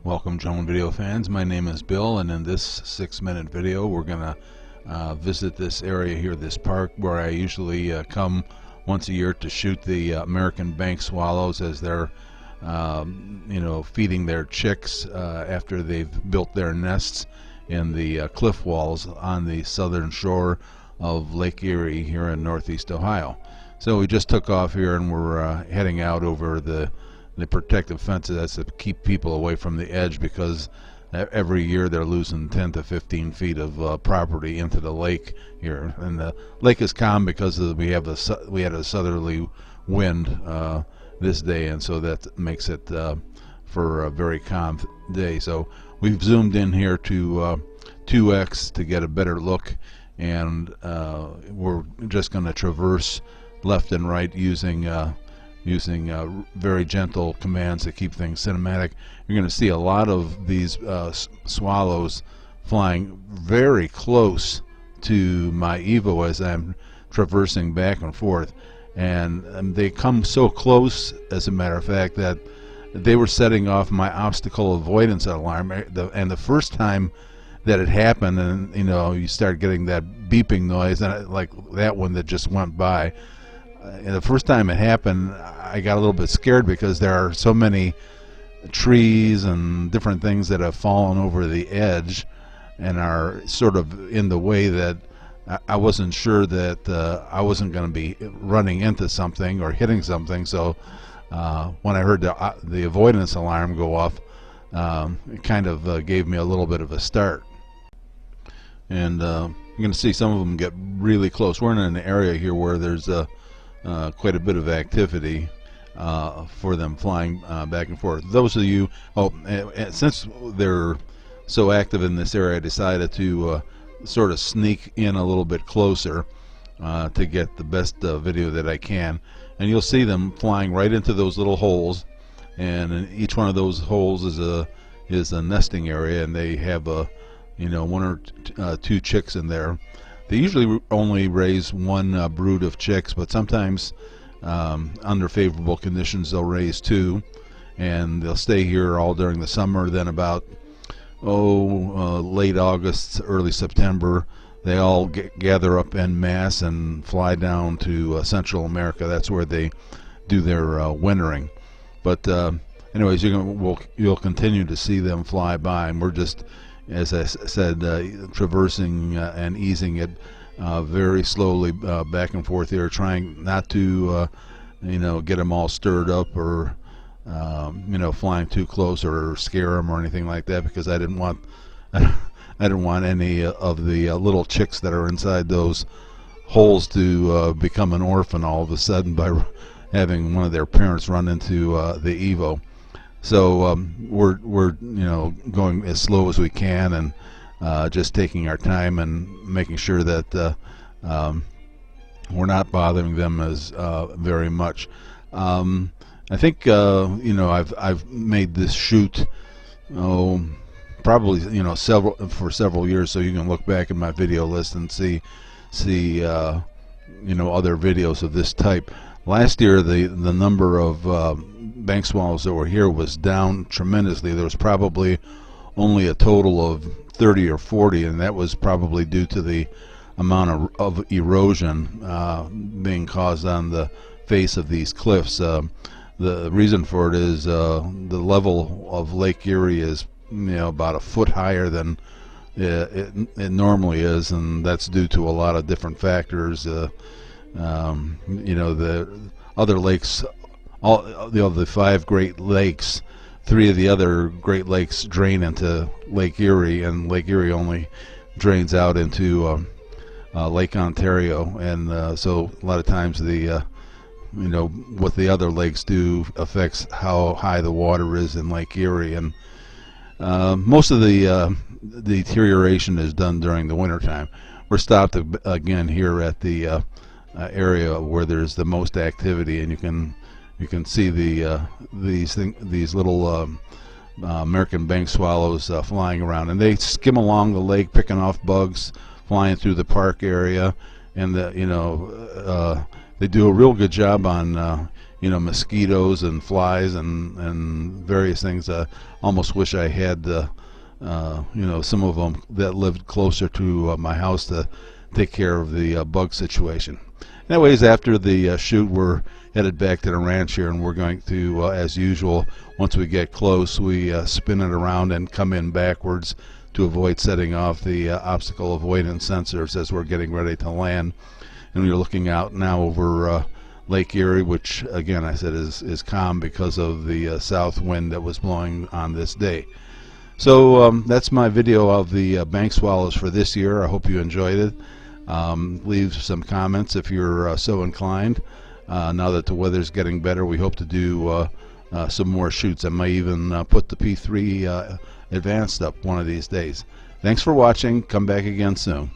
Welcome, drone video fans. My name is Bill, and in this 6-minute video we're gonna visit this area here, this park where I usually come once a year to shoot the American bank swallows as they're feeding their chicks after they've built their nests in the cliff walls on the southern shore of Lake Erie here in northeast Ohio. So we just took off here and we're heading out over the protective fences. That's to keep people away from the edge, because every year they're losing 10 to 15 feet of property into the lake here. And the lake is calm because we had a southerly wind this day, and so that makes it for a very calm day. So we've zoomed in here to 2x to get a better look, and we're just going to traverse left and right using very gentle commands to keep things cinematic. You're going to see a lot of these swallows flying very close to my Evo as I'm traversing back and forth, and they come so close, as a matter of fact, that they were setting off my obstacle avoidance alarm. And the first time that it happened, and you start getting that beeping noise, and like that one that just went by. And the first time it happened, I got a little bit scared because there are so many trees and different things that have fallen over the edge and are sort of in the way that I wasn't sure that I wasn't going to be running into something or hitting something. So when I heard the avoidance alarm go off, it kind of gave me a little bit of a start. And you're going to see some of them get really close. We're in an area here where there's quite a bit of activity for them flying back and forth. Those of you, since they're so active in this area, I decided to sort of sneak in a little bit closer to get the best video that I can. And you'll see them flying right into those little holes, and in each one of those holes is a nesting area, and they have one or two chicks in there. They usually only raise one brood of chicks, but sometimes under favorable conditions they'll raise two, and they'll stay here all during the summer. Then about late August, early September, they all gather up en masse and fly down to Central America. That's where they do their wintering. But anyways, you'll continue to see them fly by, and we're just, as I said, traversing and easing it very slowly back and forth here, trying not to get them all stirred up or flying too close or scare them or anything like that, because I didn't want any of the little chicks that are inside those holes to become an orphan all of a sudden by having one of their parents run into the Evo. So we're going as slow as we can, and just taking our time and making sure that we're not bothering them as very much. I think I've made this shoot probably for several years, so you can look back in my video list and see other videos of this type. Last year the number of bank swallows that were here was down tremendously. There was probably only a total of 30 or 40, and that was probably due to the amount of erosion being caused on the face of these cliffs. The reason for it is the level of Lake Erie is about a foot higher than it normally is, and that's due to a lot of different factors. The other lakes, the 5 Great Lakes, 3 of the other Great Lakes drain into Lake Erie, and Lake Erie only drains out into Lake Ontario, and so a lot of times what the other lakes do affects how high the water is in Lake Erie, and most of the deterioration is done during the wintertime. We're stopped again here at the area where there's the most activity, and you can see these little American bank swallows flying around, and they skim along the lake picking off bugs, flying through the park area, and they do a real good job on mosquitoes and flies and various things. Almost wish I had some of them that lived closer to my house to take care of the bug situation. Anyways, after the shoot, we're headed back to the ranch here, and we're going to, as usual, once we get close, we spin it around and come in backwards to avoid setting off the obstacle avoidance sensors as we're getting ready to land. And we're looking out now over Lake Erie, which again I said is calm because of the south wind that was blowing on this day. So that's my video of the bank swallows for this year. I hope you enjoyed it. Leave some comments if you're so inclined. Now that the weather's getting better, we hope to do some more shoots. I may even put the P3 Advanced up one of these days. Thanks for watching. Come back again soon.